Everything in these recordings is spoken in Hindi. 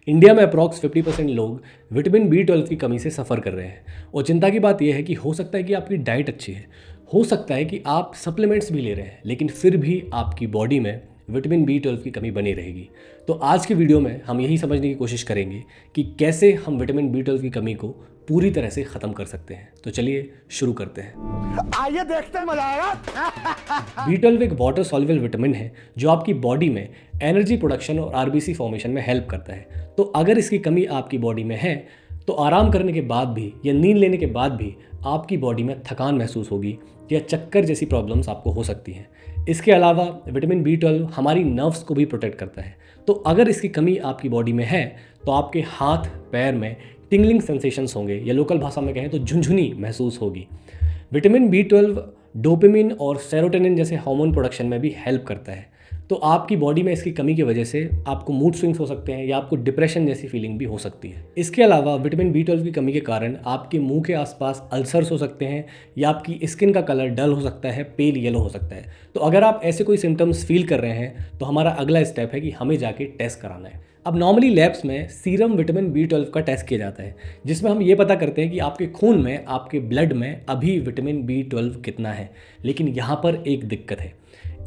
इंडिया में अप्रॉक्स 50% लोग विटामिन B12 की कमी से सफ़र कर रहे हैं। और चिंता की बात यह है कि हो सकता है कि आपकी डाइट अच्छी है, हो सकता है कि आप सप्लीमेंट्स भी ले रहे हैं, लेकिन फिर भी आपकी बॉडी में विटामिन B12 की कमी बनी रहेगी। तो आज की वीडियो में हम यही समझने की कोशिश करेंगे कि कैसे हम विटामिन B12 की कमी को पूरी तरह से ख़त्म कर सकते हैं। तो चलिए शुरू करते हैं। आइए देखते हैं, मजा आएगा। B12 एक वाटर सॉल्युबल विटामिन है जो आपकी बॉडी में एनर्जी प्रोडक्शन और RBC फॉर्मेशन में हेल्प करता है। तो अगर इसकी कमी आपकी बॉडी में है तो आराम करने के बाद भी या नींद लेने के बाद भी आपकी बॉडी में थकान महसूस होगी या चक्कर जैसी प्रॉब्लम्स आपको हो सकती हैं। इसके अलावा विटामिन B12 हमारी नर्व्स को भी प्रोटेक्ट करता है। तो अगर इसकी कमी आपकी बॉडी में है तो आपके हाथ पैर में टिंगलिंग सेंसेशंस होंगे या लोकल भाषा में कहें तो झुंझुनी महसूस होगी। विटामिन B12 डोपामिन और सेरोटोनिन जैसे हार्मोन प्रोडक्शन में भी हेल्प करता है। तो आपकी बॉडी में इसकी कमी की वजह से आपको मूड स्विंग्स हो सकते हैं या आपको डिप्रेशन जैसी फीलिंग भी हो सकती है। इसके अलावा विटामिन B12 की कमी के कारण आपके मुंह के आसपास अल्सर्स हो सकते हैं या आपकी स्किन का कलर डल हो सकता है, पेल येलो हो सकता है। तो अगर आप ऐसे कोई सिम्टम्स फील कर रहे हैं तो हमारा अगला स्टेप है कि हमें जाके टेस्ट कराना है। अब नॉर्मली लैब्स में सीरम विटामिन B12 का टेस्ट किया जाता है, जिसमें हम ये पता करते हैं कि आपके खून में, आपके ब्लड में अभी विटामिन B12 कितना है। लेकिन यहाँ पर एक दिक्कत है,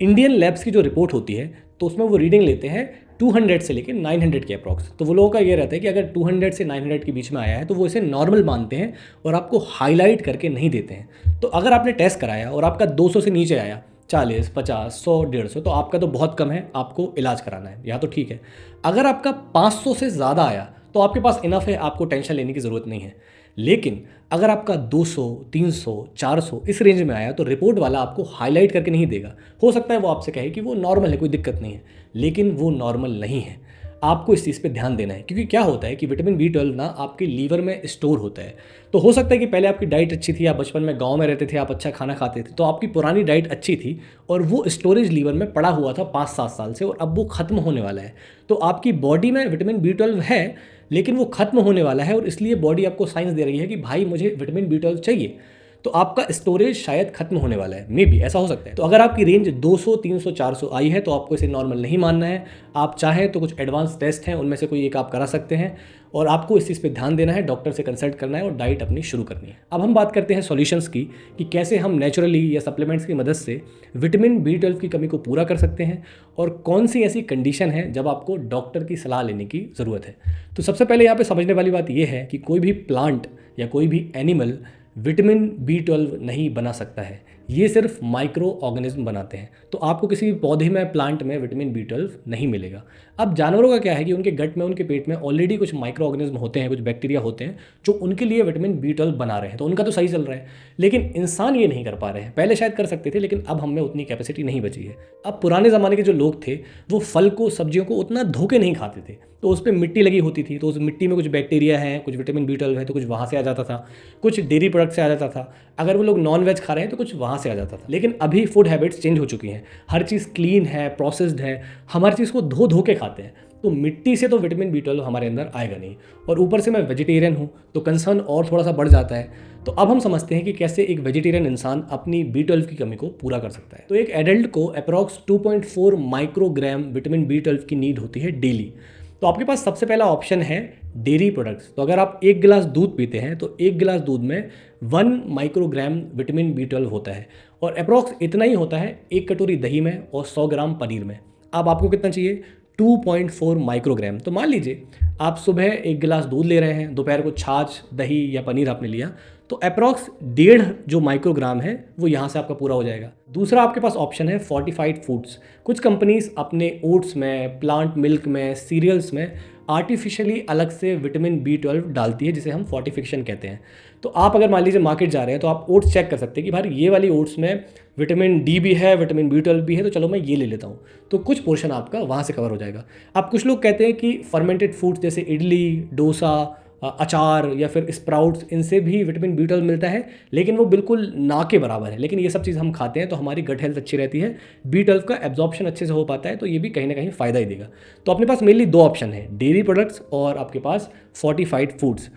इंडियन लैब्स की जो रिपोर्ट होती है तो उसमें वो रीडिंग लेते हैं 200 से लेकर 900 के अप्रॉक्स। तो वो लोगों का ये रहता है कि अगर 200 से 900 के बीच में आया है तो वो इसे नॉर्मल मानते हैं और आपको हाईलाइट करके नहीं देते हैं। तो अगर आपने टेस्ट कराया और आपका 200 से नीचे आया, 40, 50, 100, 150, तो आपका तो बहुत कम है, आपको इलाज कराना है, यहाँ तो ठीक है। अगर आपका 500 से ज़्यादा आया तो आपके पास इनफ है, आपको टेंशन लेने की ज़रूरत नहीं है। लेकिन अगर आपका 200, 300, 400 इस रेंज में आया तो रिपोर्ट वाला आपको हाईलाइट करके नहीं देगा। हो सकता है वो आपसे कहे कि वो नॉर्मल है, कोई दिक्कत नहीं है, लेकिन वो नॉर्मल नहीं है। आपको इस चीज़ पे ध्यान देना है, क्योंकि क्या होता है कि विटामिन B12 ना आपके लीवर में स्टोर होता है। तो हो सकता है कि पहले आपकी डाइट अच्छी थी, आप बचपन में गांव में रहते थे, आप अच्छा खाना खाते थे, तो आपकी पुरानी डाइट अच्छी थी और वो स्टोरेज लीवर में पड़ा हुआ था 5-7 साल से, और अब वो ख़त्म होने वाला है। तो आपकी बॉडी में विटामिन B12 है, लेकिन वो खत्म होने वाला है और इसलिए बॉडी आपको साइंस दे रही है कि भाई मुझे विटामिन B12 चाहिए। तो आपका स्टोरेज शायद खत्म होने वाला है, मे बी ऐसा हो सकता है। तो अगर आपकी रेंज 200, 300, 400 आई है तो आपको इसे नॉर्मल नहीं मानना है। आप चाहें तो कुछ एडवांस टेस्ट हैं, उनमें से कोई एक आप करा सकते हैं और आपको इस चीज़ पे ध्यान देना है, डॉक्टर से कंसल्ट करना है और डाइट अपनी शुरू करनी है। अब हम बात करते हैं सॉल्यूशंस की कि कैसे हम नेचुरली या सप्लीमेंट्स की मदद से विटामिन B12 की कमी को पूरा कर सकते हैं और कौन सी ऐसी कंडीशन है जब आपको डॉक्टर की सलाह लेने की ज़रूरत है। तो सबसे पहले यहाँ पे समझने वाली बात यह है कि कोई भी प्लांट या कोई भी एनिमल विटामिन B12 नहीं बना सकता है, ये सिर्फ माइक्रो ऑर्गेनिज्म बनाते हैं। तो आपको किसी भी पौधे में, प्लांट में विटामिन B12 नहीं मिलेगा। अब जानवरों का क्या है कि उनके गट में, उनके पेट में ऑलरेडी कुछ माइक्रो ऑर्गेनिज्म होते हैं, कुछ बैक्टीरिया होते हैं जो उनके लिए विटामिन B12 बना रहे हैं, तो उनका तो सही चल रहा है। लेकिन इंसान ये नहीं कर पा रहे हैं। पहले शायद कर सकते थे, लेकिन अब हम में उतनी कैपेसिटी नहीं बची है। अब पुराने ज़माने के जो लोग थे वो फल को, सब्जियों को उतना धोके नहीं खाते थे, तो उस पर मिट्टी लगी होती थी, तो उस मिट्टी में कुछ बैक्टीरिया है, कुछ विटामिन B12 है, तो कुछ वहाँ से आ जाता था, कुछ डेयरी प्रोडक्ट से आ जाता था। अगर वो लोग नॉन वेज खा रहे हैं तो कुछ वहाँ से आ जाता था। लेकिन अभी फूड हैबिट्स चेंज हो चुकी हैं, हर चीज़ क्लीन है, प्रोसेस्ड है, हम हर चीज़ को धो धो के खाते हैं, तो मिट्टी से तो विटामिन B12 हमारे अंदर आएगा नहीं। और ऊपर से मैं वेजिटेरियन हूँ तो कंसर्न और थोड़ा सा बढ़ जाता है। तो अब हम समझते हैं कि कैसे एक वेजिटेरियन इंसान अपनी B12 की कमी को पूरा कर सकता है। तो एक एडल्ट को अप्रॉक्स 2.4 माइक्रोग्राम विटामिन B12 की नीड होती है डेली। तो आपके पास सबसे पहला ऑप्शन है डेयरी प्रोडक्ट्स। तो अगर आप 1 गिलास दूध पीते हैं तो 1 गिलास दूध में 1 माइक्रोग्राम विटामिन B12 होता है, और अप्रॉक्स इतना ही होता है 1 कटोरी दही में और 100 ग्राम पनीर में। अब आपको कितना चाहिए? 2.4 माइक्रोग्राम। तो मान लीजिए आप सुबह 1 गिलास दूध ले रहे हैं, दोपहर को छाछ, दही या पनीर आपने लिया, तो अप्रॉक्स 1.5 जो माइक्रोग्राम है वो यहाँ से आपका पूरा हो जाएगा। दूसरा आपके पास ऑप्शन है फोर्टिफाइड फूड्स। कुछ कंपनीज अपने ओट्स में, प्लांट मिल्क में, सीरियल्स में आर्टिफिशियली अलग से विटामिन B12 डालती है, जिसे हम फोर्टिफिकेशन कहते हैं। तो आप अगर मान लीजिए मार्केट जा रहे हैं तो आप ओट्स चेक कर सकते हैं कि भाई ये वाली ओट्स में विटामिन D भी है, विटामिन B12 भी है, तो चलो मैं ये ले लेता हूँ। तो कुछ पोर्शन आपका वहाँ से कवर हो जाएगा। अब कुछ लोग कहते हैं कि फर्मेंटेड फूड्स जैसे इडली, डोसा, अचार या फिर स्प्राउट्स, इनसे भी विटामिन B12 मिलता है, लेकिन वो बिल्कुल ना के बराबर है। लेकिन ये सब चीज़ हम खाते हैं तो हमारी गट हेल्थ अच्छी रहती है, B12 का एब्जॉर्प्शन अच्छे से हो पाता है, तो ये भी कहीं ना कहीं फ़ायदा ही देगा। तो अपने पास मेनली 2 ऑप्शन है, डेयरी प्रोडक्ट्स और आपके पास फोर्टिफाइड फूड्स।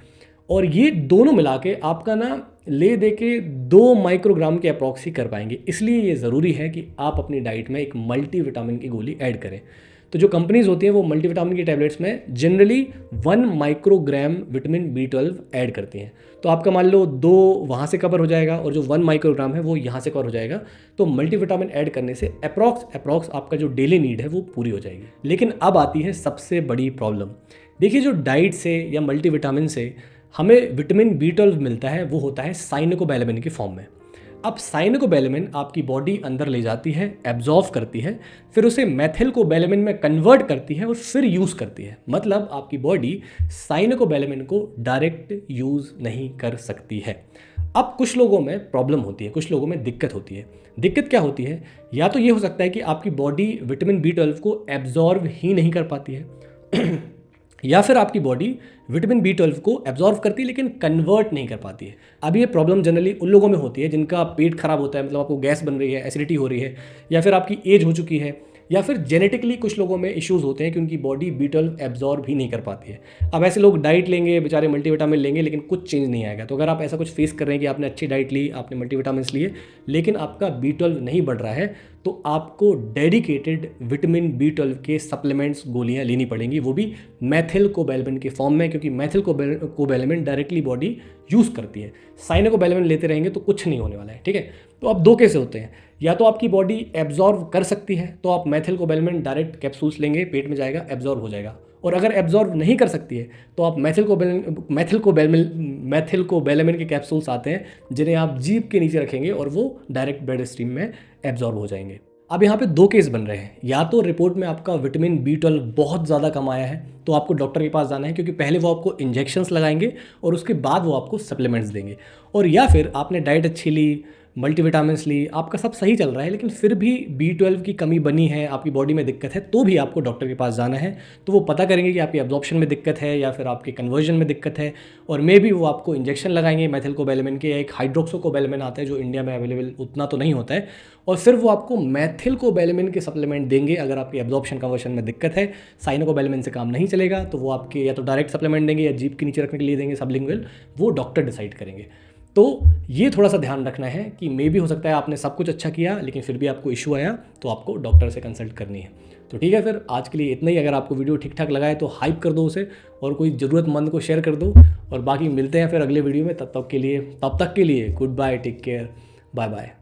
और ये दोनों मिला के आपका ना ले दे के 2 माइक्रोग्राम के अप्रॉक्स ही कर पाएंगे। इसलिए ये ज़रूरी है कि आप अपनी डाइट में एक मल्टी विटामिन की गोली ऐड करें। तो जो कंपनीज होती हैं वो मल्टीविटामिन की टैबलेट्स में generally 1 microgram vitamin B12 add करती हैं। तो आपका मान लो 2 वहाँ से कवर हो जाएगा और जो 1 माइक्रोग्राम है वो यहाँ से कवर हो जाएगा। तो मल्टीविटामिन ऐड करने से अप्रॉक्स आपका जो डेली नीड है वो पूरी हो जाएगी। लेकिन अब आती है सबसे बड़ी प्रॉब्लम। देखिए, जो डाइट से या मल्टीविटामिन से हमें विटामिन B12 मिलता है वो होता है साइनोकोबैलेमिन की फॉर्म में। अब साइनोकोबैलेमिन आपकी बॉडी अंदर ले जाती है, एब्जॉर्व करती है, फिर उसे मेथिलकोबैलेमिन में कन्वर्ट करती है और फिर यूज़ करती है। मतलब आपकी बॉडी साइनोकोबैलेमिन को डायरेक्ट यूज़ नहीं कर सकती है। अब कुछ लोगों में प्रॉब्लम होती है, कुछ लोगों में दिक्कत होती है। दिक्कत क्या होती है? या तो ये हो सकता है कि आपकी बॉडी विटामिन B12 को एब्जॉर्व ही नहीं कर पाती है या फिर आपकी बॉडी विटामिन B12 को एब्जॉर्व करती है लेकिन कन्वर्ट नहीं कर पाती है। अब ये प्रॉब्लम जनरली उन लोगों में होती है जिनका पेट खराब होता है, मतलब आपको गैस बन रही है, एसिडिटी हो रही है, या फिर आपकी एज हो चुकी है, या फिर जेनेटिकली कुछ लोगों में इश्यूज़ होते हैं कि उनकी बॉडी B12 एब्जॉर्व ही नहीं कर पाती है। अब ऐसे लोग डाइट लेंगे, बेचारे मल्टीविटामिन लेंगे, लेकिन कुछ चेंज नहीं आएगा। तो अगर आप ऐसा कुछ फेस कर रहे हैं कि आपने अच्छी डाइट ली, आपने मल्टीविटामिन लिए, लेकिन आपका B12 नहीं बढ़ रहा है, तो आपको डेडिकेटेड विटामिन B12 के सप्लीमेंट्स, गोलियां लेनी पड़ेंगी, वो भी मेथिलकोबैलेमिन के फॉर्म में, क्योंकि मेथिलकोबैलेमिन डायरेक्टली बॉडी यूज़ करती है। साइनोकोबैलेमिन लेते रहेंगे तो कुछ नहीं होने वाला है, ठीक है। तो अब 2 केस होते हैं, या तो आपकी बॉडी एब्जॉर्व कर सकती है तो आप मेथिलकोबैलेमिन डायरेक्ट कैप्सूल्स लेंगे, पेट में जाएगा, एब्जॉर्व हो जाएगा, और अगर एब्जॉर्व नहीं कर सकती है तो आप मेथिलकोबैलेमिन के कैप्सूल्स आते हैं जिन्हें आप जीभ के नीचे रखेंगे और वो डायरेक्ट ब्लड स्ट्रीम में एब्जॉर्व हो जाएंगे। अब यहाँ पे 2 केस बन रहे हैं। या तो रिपोर्ट में आपका विटामिन B12 बहुत ज़्यादा कम आया है तो आपको डॉक्टर के पास जाना है, क्योंकि पहले वो आपको इंजेक्शंस लगाएंगे और उसके बाद वो आपको सप्लीमेंट्स देंगे। और या फिर आपने डाइट अच्छी ली, मल्टीविटामिन्स ली, आपका सब सही चल रहा है, लेकिन फिर भी B12 की कमी बनी है, आपकी बॉडी में दिक्कत है, तो भी आपको डॉक्टर के पास जाना है। तो वो पता करेंगे कि आपकी एब्जॉर्प्शन में दिक्कत है या फिर आपके कन्वर्जन में दिक्कत है, और मे भी वो आपको इंजेक्शन लगाएंगे मेथिलकोबैलेमिन के, या एक हाइड्रोक्सोकोबैलेमिन आता है जो इंडिया में अवेलेबल उतना तो नहीं होता है, और फिर वो आपको मेथिलकोबैलेमिन के सप्लीमेंट देंगे। अगर आपकी एब्जॉर्प्शन कन्वर्जन में दिक्कत है, साइनोकोबैलेमिन से काम नहीं चलेगा, तो वो आपके या तो डायरेक्ट सप्लीमेंट देंगे या जीभ के नीचे रखने के लिए देंगे सबलिंगुअल, वो डॉक्टर डिसाइड करेंगे। तो ये थोड़ा सा ध्यान रखना है कि मे भी हो सकता है आपने सब कुछ अच्छा किया लेकिन फिर भी आपको इशू आया, तो आपको डॉक्टर से कंसल्ट करनी है। तो ठीक है, फिर आज के लिए इतना ही। अगर आपको वीडियो ठीक ठाक लगा है तो हाइप कर दो उसे, और कोई ज़रूरतमंद को शेयर कर दो, और बाकी मिलते हैं फिर अगले वीडियो में। तब तक के लिए goodbye, take care, bye bye.